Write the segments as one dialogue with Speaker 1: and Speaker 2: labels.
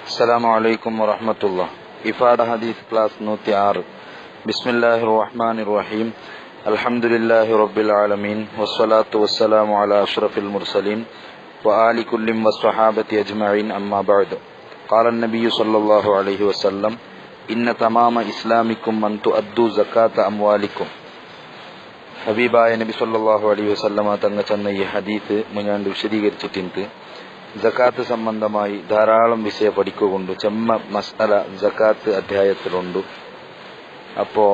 Speaker 1: السلام عليكم ورحمة الله. إفادة حديث كلاس 106. بسم الله الرحمن الرحيم. الحمد لله رب العالمين والصلاة والسلام على أشرف المرسلين وآل كل والصحابة أجمعين أما بعد. قال النبي صلى الله عليه وسلم إن تمام إسلامكم أن تؤدوا زكاة أموالكم. ഹബീബായ നബി സല്ലല്ലാഹു അലൈഹി വസല്ലമ തങ്ങൾ ചെന്ന ഈ ഹദീസ് ഞാൻ വിശദീകരിച്ചിട്ടുണ്ട്. ജക്കാത്ത് സംബന്ധമായി ധാരാളം വിഷയം പഠിക്കുകൊണ്ട് ചെമ്മ മസ്അല ജക്കാത്ത് അധ്യായത്തിലുണ്ട്. അപ്പോ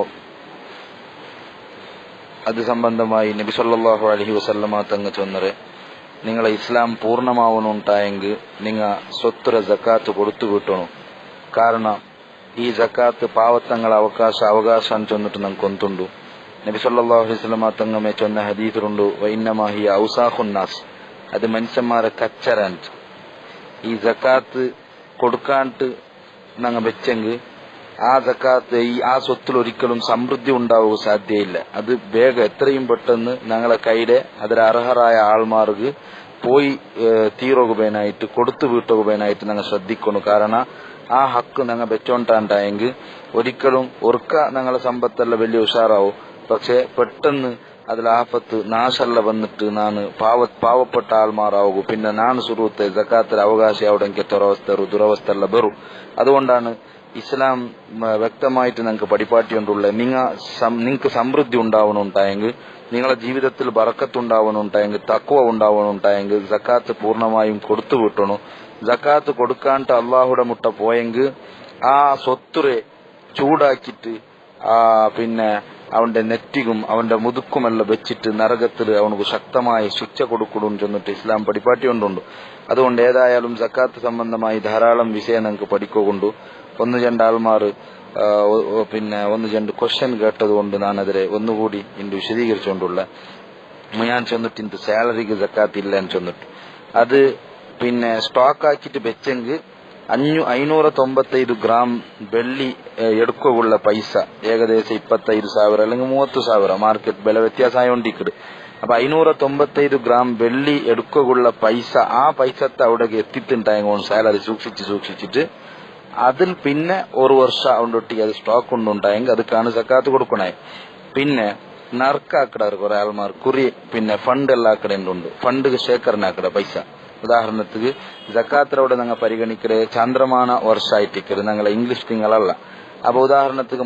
Speaker 1: അത് സംബന്ധമായി നബി സല്ലല്ലാഹു അലൈഹി വസല്ലമ തങ്ങൾ ചെന്നരെ നിങ്ങളെ ഇസ്ലാം പൂർണ്ണമാവണുണ്ടായെങ്കിൽ നിങ്ങൾ സ്വത്തുര ജക്കാത്ത് കൊടുത്തു വിട്ടണം. കാരണം ഈ ജക്കാത്ത് പാവത്തങ്ങളെ അവകാശം ചെന്നിട്ട് നമുക്ക് ഒന്നുണ്ട്. നബി സല്ലല്ലാഹു അലൈഹി വസല്ലമ തങ്ങമേ ചൊന്ന ഹദീസിലുണ്ട്, വഇന്നമാ ഹിയ ഔസാഖുന്നാസ്, അത് മനുഷ്യന്മാരെ കച്ചറാൻ. ഈ ജക്കാത്ത് കൊടുക്കാണ്ട് ഞങ്ങൾ വെച്ചെങ്കിൽ ആ ജക്കാത്ത് ആ സ്വത്തിൽ ഒരിക്കലും സമൃദ്ധി ഉണ്ടാവുക സാധ്യയില്ല. അത് വേഗം എത്രയും പെട്ടെന്ന് ഞങ്ങളെ കയ്യിലെ അതിൽ അർഹരായ ആൾമാർക്ക് പോയി തീരുകയായിട്ട് കൊടുത്തു വീട്ടുകയായിട്ട് ഞങ്ങൾ ശ്രദ്ധിക്കണം. കാരണം ആ ഹക്ക് ഞങ്ങൾ വെച്ചോണ്ടായെങ്കിൽ ഒരിക്കലും ഒറുക്ക ഞങ്ങളെ സമ്പത്തല്ല വലിയ ഉഷാറാവും. പക്ഷെ പെട്ടെന്ന് അതിൽ ആഫത്ത് നാശല്ല വന്നിട്ട് നാണ് പാവപ്പെട്ട ആൾമാരാവും. പിന്നെ നാണ് സുറൂത്തെ ജക്കാത്തിൽ അവകാശം അവിടെ ദുരവസ്ഥ എല്ലാം വരും. അതുകൊണ്ടാണ് ഇസ്ലാം വ്യക്തമായിട്ട് ഞങ്ങൾക്ക് പഠിപ്പാട്ടിക്കൊണ്ടുള്ള നിങ്ങൾക്ക് സമൃദ്ധി ഉണ്ടാവണുണ്ടായെങ്കിൽ, നിങ്ങളെ ജീവിതത്തിൽ ബറക്കത്തുണ്ടാവണുണ്ടായെങ്കിൽ, തഖ്വ ഉണ്ടാവണുണ്ടായെങ്കിൽ ജക്കാത്ത് പൂർണ്ണമായും കൊടുത്തു വിട്ടണം. ജക്കാത്ത് കൊടുക്കാണ്ട് അള്ളാഹുടെ മുട്ട പോയെങ്കിൽ ആ സ്വത്തുരെ ചൂടാക്കിയിട്ട് പിന്നെ അവന്റെ നെറ്റിക്കും അവന്റെ മുതുക്കുമെല്ലാം വെച്ചിട്ട് നരകത്തിൽ അവനക്ക് ശക്തമായ ശിക്ഷ കൊടുക്കണം ചെന്നിട്ട് ഇസ്ലാം പഠിപ്പാട്ടിക്കൊണ്ടുണ്ട്. അതുകൊണ്ട് ഏതായാലും ജക്കാത്ത് സംബന്ധമായി ധാരാളം വിഷയം ഞങ്ങൾക്ക് പഠിക്കുകൊണ്ടു. ഒന്ന് രണ്ട് ആൾമാർ ഒന്ന് രണ്ട് ക്വസ്റ്റ്യൻ കേട്ടതുകൊണ്ട് ഞാനതിരെ ഒന്നുകൂടി ഇന്ന് വിശദീകരിച്ചുകൊണ്ടുള്ള ഞാൻ ചെന്നിട്ട് ഇന്ന് സാലറിക്ക് ജക്കാത്ത് ഇല്ല എന്ന് ചെന്നിട്ട് അത് പിന്നെ സ്റ്റോക്ക് ആക്കിയിട്ട് വെച്ചെങ്കിൽ 595 ഗ്രാം വെള്ളി എടുക്കുള്ള പൈസ ഏകദേശം 25,000 അല്ലെങ്കിൽ 30,000 മാർക്കറ്റ് വില വ്യത്യാസമായോണ്ടിരിക്കുന്നത്. അപ്പൊ 595 ഗ്രാം വെള്ളി എടുക്കുള്ള പൈസ ആ പൈസത്തെ അവിടെ എത്തിയിട്ടുണ്ടായെങ്കിൽ സാലറി സൂക്ഷിച്ചിട്ട് അതിൽ പിന്നെ ഒരു വർഷം അതുകൊണ്ടൊട്ടി അത് സ്റ്റോക്ക് കൊണ്ടുണ്ടായെങ്കിൽ അതുക്കാണ് സക്കാത്ത് കൊടുക്കണേ. പിന്നെ നറുക്കാക്കട കുറെ ആൾമാർ കുറി പിന്നെ ഫണ്ട് എല്ലാം ആക്കടേണ്ടുണ്ട്. ഫണ്ട് ശേഖരണാക്കട പൈസ. ഉദാഹരണത്തിന് ജക്കാത്തിലൂടെ ഞങ്ങൾ പരിഗണിക്കല് ചന്ദ്രമാന വർഷമായിട്ടിക്കല് ഞങ്ങളെ ഇംഗ്ലീഷ് തിങ്കളല്ല. അപ്പൊ ഉദാഹരണത്തിന്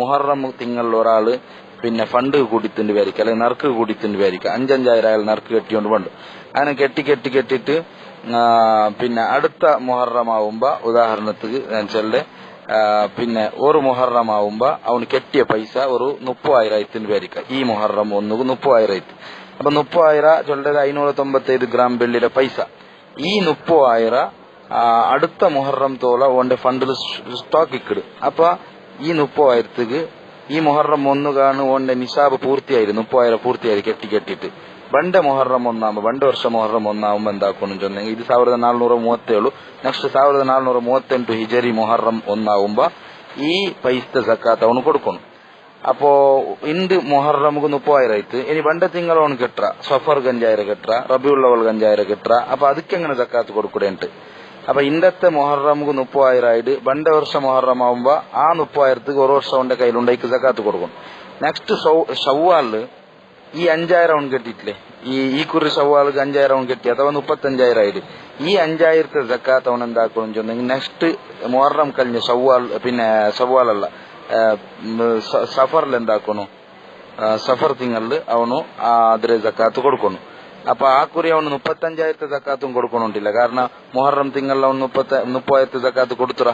Speaker 1: മുഹറം തിങ്കളിൽ ഒരാള് പിന്നെ ഫണ്ട് കൂടിത്തിന്റെ പേരിക്കും അല്ലെങ്കിൽ നറുക്ക് കൂടിത്തിന്റെ പേരിക്കും 5,500 അയാൾ നറുക്ക് കെട്ടിക്കൊണ്ട് വേണ്ട. അങ്ങനെ കെട്ടിട്ട് പിന്നെ അടുത്ത മുഹറമാവുമ്പോ ഉദാഹരണത്തിന് വെച്ചാല് പിന്നെ ഒരു മുഹറമാവുമ്പോ അവന് കെട്ടിയ പൈസ ഒരു 30,000 പേരിക്കാം. ഈ മുഹറം 30,000. അപ്പൊ 30,000 ചൊല്ലത് 595 ഗ്രാം വെള്ളിയുടെ പൈസ. ഈ 30,000 അടുത്ത മുഹറം തോല ഓന്റെ ഫണ്ടിൽ സ്റ്റോക്ക് ഇക്കിട്. അപ്പൊ ഈ 30,000 ഈ മുഹറം 1 കാണു ഓന്റെ നിസാബ് പൂർത്തിയായി 30,000 പൂർത്തിയായി കെട്ടിട്ട് ബണ്ട മുഹറം 1 ബണ്ട വർഷം മുഹറം 1 എന്താക്കണം ചെന്നെങ്കിൽ ഇത് 1437. നെക്സ്റ്റ് 1438 ഹിജറി മുഹറം 1 ഈ പൈസ സക്കാത്ത് അവന് കൊടുക്കണം. അപ്പോ ഇണ്ട് മുഹറമുക്ക് 30,000 ഇനി ബണ്ട തിങ്കൾ അവന് കെട്ട സഫർ 5,000 കെട്ട റബിയുള്ളവൾ 5,000 കെട്ട. അപ്പൊ അതൊക്കെങ്ങനെ സക്കാത്ത് കൊടുക്കൂടേണ്ട്. അപ്പൊ ഇന്നത്തെ മുഹറമുക്ക് 30,000 ബണ്ട വർഷം മുഹറം ആവുമ്പോ ആ 30,000 ഒരു വർഷം അവന്റെ കയ്യിലുണ്ടായിക്ക് സക്കാത്ത് കൊടുക്കണം. നെക്സ്റ്റ് ഷവ്വാലില് ഈ 5,000 അവൻ കെട്ടിയിട്ടില്ലേ, ഈ കുറി ഷവ്വാലിക്ക് 5,000 അവൻ കെട്ടി, അഥവാ 35,000. ഈ 5,000 സക്കാത്ത് അവൻ എന്താക്കണം ചെന്നെങ്കിൽ നെക്സ്റ്റ് മുഹറം കഴിഞ്ഞ ഷവ്വാലല്ല സഫറിൽ എന്താക്കണു സഫർ തിങ്കളില് അവನು അതിരെ ജക്കാത്ത് കൊടുക്കണം. അപ്പൊ ആ കുറി അവന് 35,000 ജക്കാത്തും കൊടുക്കണോണ്ടില്ല. കാരണം മുഹറം തിങ്കളിൽ അവൻ 30,000 ജക്കാത്ത് കൊടുത്തുറ.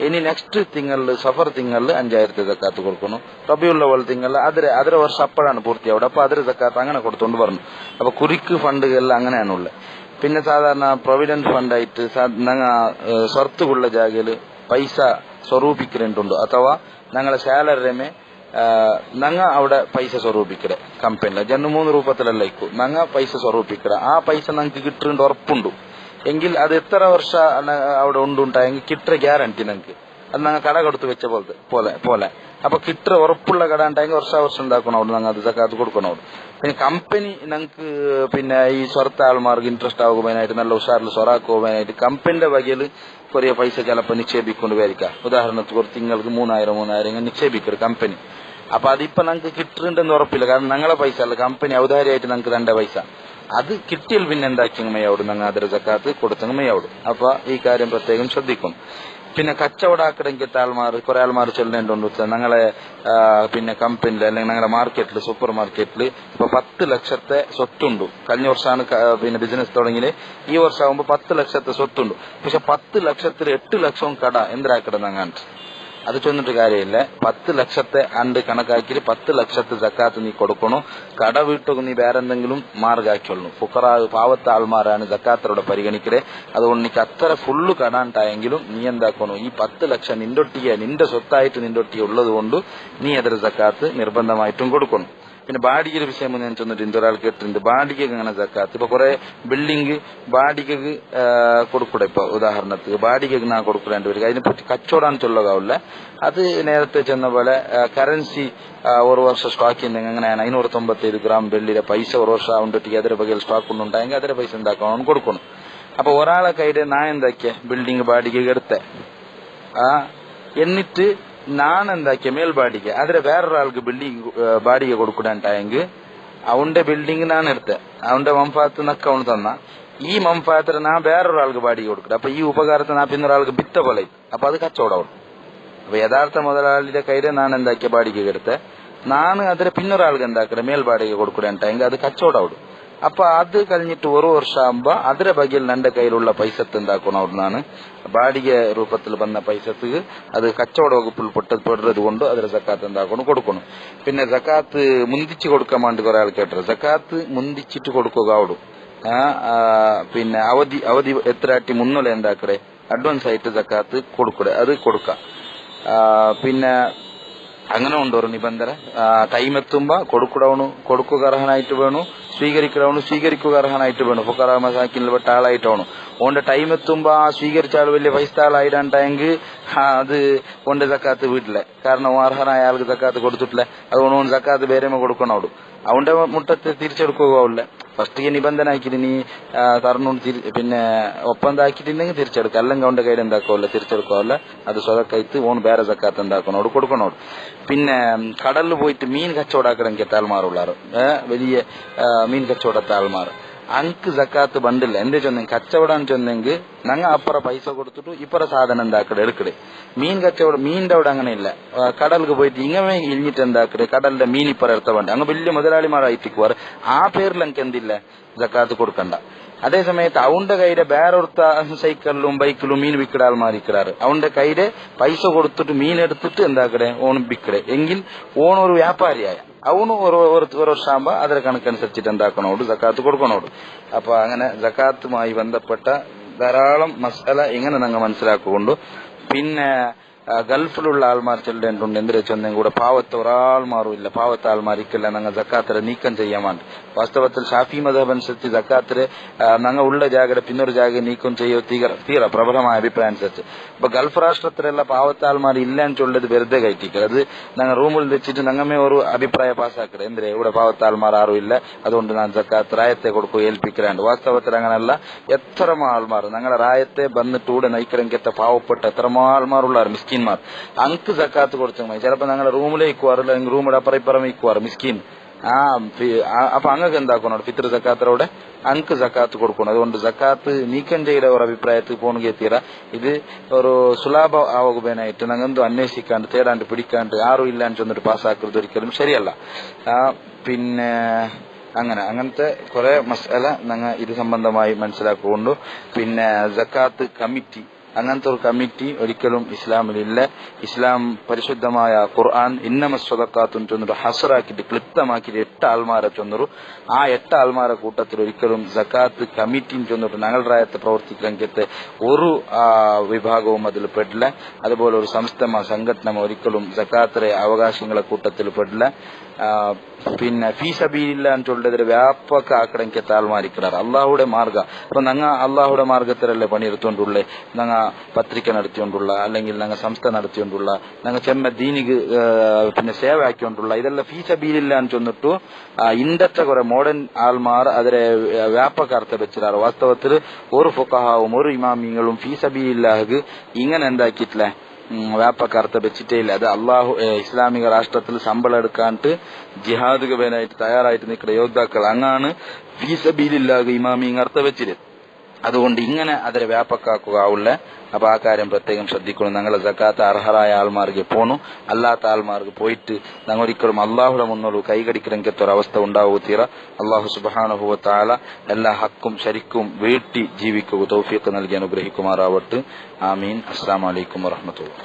Speaker 1: ഇനി നെക്സ്റ്റ് തിങ്കളില് സഫർ തിങ്കളില് 5,000 ജക്കാത്ത് കൊടുക്കണം. റബിയുള്ളവൾ തിങ്കളിൽ അതിരെ വർഷം അപ്പോഴാണ് പൂർത്തിയാവുക. അപ്പൊ അതിരെ ജക്കാത്ത് അങ്ങനെ കൊടുത്തോണ്ട് പറഞ്ഞു. അപ്പൊ കുറിക്ക് ഫണ്ടുകളിൽ അങ്ങനെയാണുള്ളത്. പിന്നെ സാധാരണ പ്രൊവിഡന്റ് ഫണ്ടായിട്ട് സ്വത്തുള്ള ജാഗയില് പൈസ സ്വരൂപിക്കുന്നുണ്ട്. അഥവാ ഞങ്ങളെ സാലറിമേ ഞങ്ങ അവിടെ പൈസ സ്വരൂപിക്കടെ കമ്പനിയില് 2-3 രൂപത്തിലല്ല ഇക്കു ഞങ്ങ പൈസ സ്വരൂപിക്കട. ആ പൈസ ഞങ്ങൾക്ക് കിട്ടുന്നുണ്ട് ഉറപ്പുണ്ട് എങ്കിൽ അത് എത്ര വർഷം അവിടെ ഉണ്ടായെങ്കിൽ കിട്ടുന്ന ഗ്യാരണ്ടി ഞങ്ങൾക്ക്. അത് ഞങ്ങൾ കട കൊടുത്ത് വെച്ച പോലെ. അപ്പൊ കിട്ടുന്ന ഉറപ്പുള്ള കട ഉണ്ടെങ്കിൽ വർഷം ഉണ്ടാക്കണം അവിടെ ഞങ്ങൾ അത് സക്കാത്ത് കൊടുക്കണം അവിടെ. പിന്നെ കമ്പനി ഞങ്ങൾക്ക് പിന്നെ ഈ സ്വറത്ത ആൾമാർക്ക് ഇൻട്രസ്റ്റ് ആകുവാനായിട്ട് നല്ല ഉഷാറിൽ സ്വറാക്കുവാനായിട്ട് കമ്പനിയുടെ വകയിൽ കുറേ പൈസ ചിലപ്പോൾ നിക്ഷേപിക്കൊണ്ട് വരിക്കാം. ഉദാഹരണത്തിന് ഒരു തിങ്ങൾക്ക് 3000 ഇങ്ങനെ നിക്ഷേപിക്കും കമ്പനി. അപ്പൊ അതിപ്പോ ഞങ്ങൾക്ക് കിട്ടുന്നുണ്ടെന്ന് ഉറപ്പില്ല, കാരണം ഞങ്ങളെ പൈസ അല്ല, കമ്പനി ഔദാര്യമായിട്ട് ഞങ്ങൾക്ക് തന്റെ പൈസ അത് കിട്ടിയാൽ പിന്നെ എന്താക്കിയങ്ങമയോടും ഞങ്ങൾ അതിന്റെ സക്കാത്ത് കൊടുത്തങ്ങമയോടും. അപ്പൊ ഈ കാര്യം പ്രത്യേകം ശ്രദ്ധിക്കും. പിന്നെ കച്ചവടാക്കണമെങ്കിൽ ആൾമാർ കുറെ ആൾമാർ ചൊല്ലേണ്ടുണ്ട് ഞങ്ങളെ പിന്നെ കമ്പനിയിൽ അല്ലെങ്കിൽ ഞങ്ങളുടെ മാർക്കറ്റിൽ സൂപ്പർ മാർക്കറ്റിൽ ഇപ്പൊ 10 ലക്ഷത്തെ സ്വത്തുണ്ട്. കഴിഞ്ഞ വർഷമാണ് പിന്നെ ബിസിനസ് തുടങ്ങിയത്. ഈ വർഷമാകുമ്പോൾ 10 ലക്ഷത്തെ സ്വത്തുണ്ട്. പക്ഷെ 10 ലക്ഷത്തിൽ 8 ലക്ഷവും കട എന്തിനാക്കട ഞങ്ങാണ്ട് അത് ചൊന്നിട്ട് കാര്യമില്ല. 10 ലക്ഷത്തെ അണ്ട് കണക്കാക്കി 10 ലക്ഷത്തെ സക്കാത്ത് നീ കൊടുക്കണു. കട വീട്ടൊക്കെ നീ വേറെ എന്തെങ്കിലും മാർഗാക്കിയുള്ളൂ. ഫുക്കറാ പാവത്തെ ആൾമാരാണ് സക്കാത്തരോടെ പരിഗണിക്കല്. അതുകൊണ്ട് നീക്ക് അത്ര ഫുള്ള് കടാണ്ടായെങ്കിലും നീ എന്താക്കണു, ഈ 10 ലക്ഷം നിന്റെ സ്വത്തായിട്ട് നിന്റൊട്ടിയ ഉള്ളത് കൊണ്ട് നീ അതിൽ സക്കാത്ത് നിർബന്ധമായിട്ടും കൊടുക്കണം. പിന്നെ ബാഡികയുടെ വിഷയം ഞാൻ ചെന്നിട്ട് ഒരാൾ കേട്ടിട്ടുണ്ട്, ബാഡികക്ക് അങ്ങനെ സക്കാത്ത്. ഇപ്പൊ കുറെ ബിൽഡിംഗ് ബാഡികക്ക് കൊടുക്കൂടെ. ഇപ്പൊ ഉദാഹരണത്തിന് ബാഡികക്ക് നാ കൊടുക്കേണ്ടി വരിക. അതിനെപ്പറ്റി കച്ചവടം ചൊല്ലുകാവില്ല. അത് നേരത്തെ ചെന്ന പോലെ കറൻസി ഒരു വർഷം സ്റ്റോക്ക് ചെയ്യുന്നെങ്കിൽ അങ്ങനെയാണ് 597 ഗ്രാം വെള്ളിയുടെ പൈസ ഒരു വർഷം ആവുമ്പോഴത്തേക്ക് അതിന്റെ വകയിൽ സ്റ്റോക്ക് കൊണ്ടുണ്ടായെങ്കിൽ അതിന്റെ പൈസ എന്താക്കണം കൊടുക്കണം. അപ്പൊ ഒരാളെ കയ്യില് ഞാൻ എന്താക്കിയ ബിൽഡിംഗ് ബാഡികക്ക് എടുത്തേ എന്നിട്ട് ഞാൻ എന്താക്കിയ മേൽബാടിക അതിലെ വേറൊരാൾക്ക് ബിൽഡിംഗ് ബാടിക കൊടുക്കണ്ടായെങ്കിൽ അവന്റെ ബിൽഡിംഗ് ഞാൻ എടുത്തേ, അവന്റെ മംഫാത്ത് നക്ക അവന് തന്ന ഈ മംഫാത്തിന് ഞാൻ വേറൊരാൾക്ക് ബാടിക കൊടുക്കട്ടെ. അപ്പൊ ഈ ഉപകാരത്തെ ഞാൻ പിന്നെ ഒരാൾക്ക് വിത്ത പോലെ അപ്പൊ അത് കച്ചവടം. അപ്പൊ യഥാർത്ഥ മുതലാളിയുടെ കയ്യില് ഞാൻ എന്താക്കിയ ബാടിക എടുത്തേ, ഞാൻ അതിലെ പിന്നൊരാൾക്ക് എന്താക്കട്ടെ മേൽബാടിക കൊടുക്കണ്ടായെങ്കിൽ അത് കച്ചവടം. അപ്പൊ അത് കഴിഞ്ഞിട്ട് ഒരു വർഷമാകുമ്പോ അതിന്റെ ബകിൽ എന്റെ കയ്യിലുള്ള പൈസത്ത് എന്താക്കണം അവിടുന്നാണ് ബാടിക രൂപത്തിൽ വന്ന പൈസക്ക് അത് കച്ചവട വകുപ്പിൽ പെടുന്നത് കൊണ്ട് അതിന്റെ സക്കാത്ത് എന്താക്കണം കൊടുക്കണം. പിന്നെ സക്കാത്ത് മുന്തിച്ച് കൊടുക്കാൻ വേണ്ടി കുറെ ആൾ കേട്ടത്, സക്കാത്ത് മുന്തിച്ചിട്ട് കൊടുക്കുക അവിടെ. പിന്നെ അവധി എത്രയാട്ടി മുന്നോല എന്താക്കടെ അഡ്വാൻസ് ആയിട്ട് സക്കാത്ത് കൊടുക്കൂടെ, അത് കൊടുക്കാം. പിന്നെ അങ്ങനെ ഉണ്ടോ ഒരു നിബന്ധന, ടൈം എത്തുമ്പോ കൊടുക്കുക അർഹനായിട്ട് വേണു, സ്വീകരിക്കുക അർഹനായിട്ട് വേണു. ഫുഖറാ മസാക്കിനിൽ പെട്ട ആളായിട്ട് വേണം. ഓന്റെ ടൈം എത്തുമ്പോ സ്വീകരിച്ച ആൾ വലിയ പൈസ ആളായിട്ടാണെങ്കിൽ അത് ഓന്റെ സക്കാത്ത് വീട്ടിലെ, കാരണം അർഹനായ ആൾക്ക് സക്കാത്ത് കൊടുത്തിട്ടില്ല. അതുകൊണ്ട് ഓൻ സക്കാത്ത് വേറെ കൊടുക്കണം അവിടെ. അവന്റെ മുട്ടത്ത് തിരിച്ചെടുക്കുകയാവില്ല. ഫസ്റ്റ് നിബന്ധന ആക്കിയിട്ട് നീ തരണോണ്ട് പിന്നെ ഒപ്പന്താക്കിയിട്ടുണ്ടെങ്കിൽ തിരിച്ചെടുക്കുക, അല്ലെങ്കിൽ അവന്റെ കയ്യിൽ എന്താക്കാവില്ല തിരിച്ചെടുക്കാവില്ല. അത് സ്വതക്കായിട്ട് ഓൺ വേറെ സക്കാത്ത് എന്താക്കണം അവിടെ കൊടുക്കണോട്. പിന്നെ കടലിൽ പോയിട്ട് മീൻ കച്ചവടാക്കണമെങ്കിൽ ആൾമാറുള്ളാറ്, വലിയ മീൻ കച്ചവടത്തെ ആൾമാർ അങ്ക് സക്കാത്ത് ബണ്ടില്ല. എന്ത് ചൊന്നെങ്കിൽ കച്ചവടം ചൊന്നെങ്കിൽ ഞങ്ങൾ അപ്പുറ പൈസ കൊടുത്തിട്ടു ഇപ്പുറ സാധനം എന്താക്കടെ എടുക്കടെ. മീൻ കച്ചവടം മീനിന്റെ അവിടെ അങ്ങനെയില്ല. കടലിൽ പോയിട്ട് ഇങ്ങനെ ഇഴിഞ്ഞിട്ട് എന്താക്കടെ കടലിന്റെ മീൻ ഇപ്പുറ എടുത്ത വേണ്ട, അങ്ങ് വലിയ മുതലാളിമാരായിട്ടിക്കുവാറ്. ആ പേരിൽ എനിക്ക് എന്തില്ല സക്കാത്ത് കൊടുക്കണ്ട. അതേ സമയത്ത് അവന്റെ കയ്യിലെ വേറൊരുത്ത സൈക്കിളിലും ബൈക്കിലും മീൻ വിൽക്കിട ആൾമാരിക്കാറ്, അവന്റെ കയ്യിലെ പൈസ കൊടുത്തിട്ട് മീൻ എടുത്തിട്ട് എന്താക്കടെ ഓൺ വിൽക്കടെ എങ്കിൽ ഓണൊരു വ്യാപാരിയായ അവന് ഒരു വർഷമാകുമ്പോ അതിന്റെ കണക്കനുസരിച്ചിട്ട് എന്താക്കണോട് സക്കാത്ത് കൊടുക്കണോട്. അപ്പൊ അങ്ങനെ സക്കാത്തുമായി ബന്ധപ്പെട്ട ധാരാളം മസാല ഇങ്ങനെ ഞങ്ങൾ മനസ്സിലാക്കുകൊണ്ടു. പിന്നെ ഗൾഫിലുള്ള ആൾമാർ ചെല്ലേണ്ടുണ്ട്. എന്തിനാ ചെന്നെങ്കിൽ കൂടെ പാവത്തെ ഒരാൾമാറും ഇല്ല, പാവത്തെ ആൾമാരിക്കല്ല ഞങ്ങൾ സക്കാത്തിരെ നീക്കം ചെയ്യാൻ വേണ്ടി. വാസ്തവത്തിൽ ഷാഫി മദഹബ് അനുസരിച്ച് സക്കാത്തിരെ ഞങ്ങൾ ഉള്ള ജാഗയുടെ പിന്നൊരു ജാഗ നീക്കം ചെയ്യോ തീര പ്രബലമായ അഭിപ്രായം അനുസരിച്ച്. അപ്പൊ ഗൾഫ് രാഷ്ട്രത്തിലുള്ള പാവത്തെ ആൾമാർ ഇല്ലാന്ന് ചൊല്ലത് വെറുതെ കയറ്റിക്കുക. അത് ഞങ്ങൾ റൂമിൽ വെച്ചിട്ട് ഞങ്ങമേ ഒരു അഭിപ്രായ പാസ്സാക്കട്ടെ. എന്തിനാ ഇവിടെ പാവത്തെ ആൾമാർ ആരും ഇല്ല, അതുകൊണ്ട് ഞാൻ സക്കാത്ത് റായത്തെ കൊടുക്കുക ഏൽപ്പിക്കലാണ്ട്. വാസ്തവത്തിൽ അങ്ങനല്ല. എത്രമാ ആൾമാർ ഞങ്ങളെ റായത്തെ വന്നിട്ട് കൂടെ നയിക്കലെങ്കത്തെ പാവപ്പെട്ട എത്രമാ ആൾമാരുള്ളാർ മിസ്കിന്മാർ. അങ്ക് സക്കാത്ത് കൊടുത്താൽ മതി. ചിലപ്പോ ഞങ്ങളെ റൂമിലേക്കുവാറ്, അല്ലെങ്കിൽ റൂമിടെ അപ്പുറം ഇക്കുവാറ് മിസ്കിൻ. അപ്പൊ അങ്ങക്ക് എന്താക്കണം ഫിത്ർ സക്കാത്തറോടെ അങ്ക് സക്കാത്ത് കൊടുക്കണം. അതുകൊണ്ട് സക്കാത്ത് നീക്കം ചെയ്ത ഒരു അഭിപ്രായത്തിൽ പോണെങ്കിൽ തീര ഇത് ഒരു സുലാഭ ആവുകയായിട്ട് ഞങ്ങൾ എന്തോ അന്വേഷിക്കാണ്ട് തേടാണ്ട് പിടിക്കാണ്ട് ആരും ഇല്ലാന്ന് ചെന്നിട്ട് പാസ്സാക്കരുത് ഒരിക്കലും ശരിയല്ല. പിന്നെ അങ്ങനത്തെ കുറെ മസാല ഞങ്ങൾ ഇത് സംബന്ധമായി മനസ്സിലാക്കുകൊണ്ടു. പിന്നെ സക്കാത്ത് കമ്മിറ്റി അങ്ങനത്തെ ഒരു കമ്മിറ്റി ഒരിക്കലും ഇസ്ലാമിലില്ല. ഇസ്ലാം പരിശുദ്ധമായ ഖുർആൻ ഇന്നമ സ്വതക്കാത്തും ചെന്നിട്ട് ഹസറാക്കിയിട്ട് ക്ലിപ്തമാക്കിയിട്ട് 8 ആൾമാരെ ചെന്നൊരു ആ 8 ആൾമാരെ കൂട്ടത്തിൽ ഒരിക്കലും സക്കാത്ത് കമ്മിറ്റിയും ചെന്നിട്ട് ഞങ്ങൾ റായത്തെ പ്രവർത്തിക്കലങ്കത്തെ ഒരു വിഭാഗവും അതിൽ പെടില്ല. അതുപോലെ ഒരു സംഘടന ഒരിക്കലും സക്കാത്തിലെ അവകാശങ്ങളെ കൂട്ടത്തിൽ പെടില്ല. പിന്നെ ഫീ സബീലില്ല എന്ന് ചൊല്ലിದ್ರೆ ವ್ಯಾಪಕ ಆಕಡಂಕೆ ತಾಳ್ಮಾರಿಕ್கிறார். ಅಲ್ಲಾಹುಡೆ ಮಾರ್ಗ. ಅಪ್ಪ ನಂಗ ಅಲ್ಲಾಹುಡೆ ಮಾರ್ಗತರಲ್ಲೇ ಪಣಿರ್ತೊಂಡುಳ್ಳೆ ನಂಗ പത്രിക നടത്തിക്കൊണ്ടുള്ള അല്ലെങ്കിൽ ഞങ്ങൾ സംസ്ഥ നടത്തിക്കൊണ്ടുള്ള ഞങ്ങൾ ചെമ്മ ദീനിക്ക് പിന്നെ സേവ ആക്കിക്കൊണ്ടുള്ള ഇതെല്ലാം ഫീ സബീലില്ല എന്ന് ചൊന്നിട്ടു ഇന്നത്തെ കുറെ മോഡേൺ ആൾമാർ അതിരെ വ്യാപക അർത്ഥ വെച്ചിട്ടാറ്. വാസ്തവത്തിൽ ഒരു ഫുഖഹാവും ഒരു ഇമാമിങ്ങളും ഫീ സബീലില്ലാഹ് ഇങ്ങനെ എന്താക്കിയിട്ടില്ല വ്യാപക അർത്ഥ വെച്ചിട്ടേ ഇല്ല. അത് അള്ളാഹു ഇസ്ലാമിക രാഷ്ട്രത്തിൽ ശമ്പളം എടുക്കാണ്ട് ജിഹാദ് വേനായിട്ട് തയ്യാറായിട്ട് നിൽക്കുന്ന യോദ്ധാക്കൾ അങ്ങാണ് ഫീ സബീലില്ലാഹ് ഇമാമി അർത്ഥ വെച്ചിട്ട്. അതുകൊണ്ട് ഇങ്ങനെ അതിനെ വ്യാപക്കാക്കുക ആവില്ല. അപ്പൊ ആ കാര്യം പ്രത്യേകം ശ്രദ്ധിക്കണം. ഞങ്ങളെ സക്കാത്ത് അർഹരായ ആൾമാർക്ക് പോണു, അല്ലാത്ത ആൾമാർക്ക് പോയിട്ട് ഞങ്ങൾ ഒരിക്കലും അള്ളാഹുടെ മുന്നോട്ട് കൈകടിക്കലെങ്കത്തെ ഒരു അവസ്ഥ ഉണ്ടാവൂ തീര. അള്ളാഹു സുബ്ഹാനഹു വ തആല എല്ലാ ഹക്കും ശരിക്കും വീട്ടി ജീവിക്കുക തൗഫീഖ് നൽകി അനുഗ്രഹിക്കുമാറാവട്ടെ. ആമീൻ. അസ്സലാമു അലൈക്കും വറഹ്മത്തുള്ളാഹി.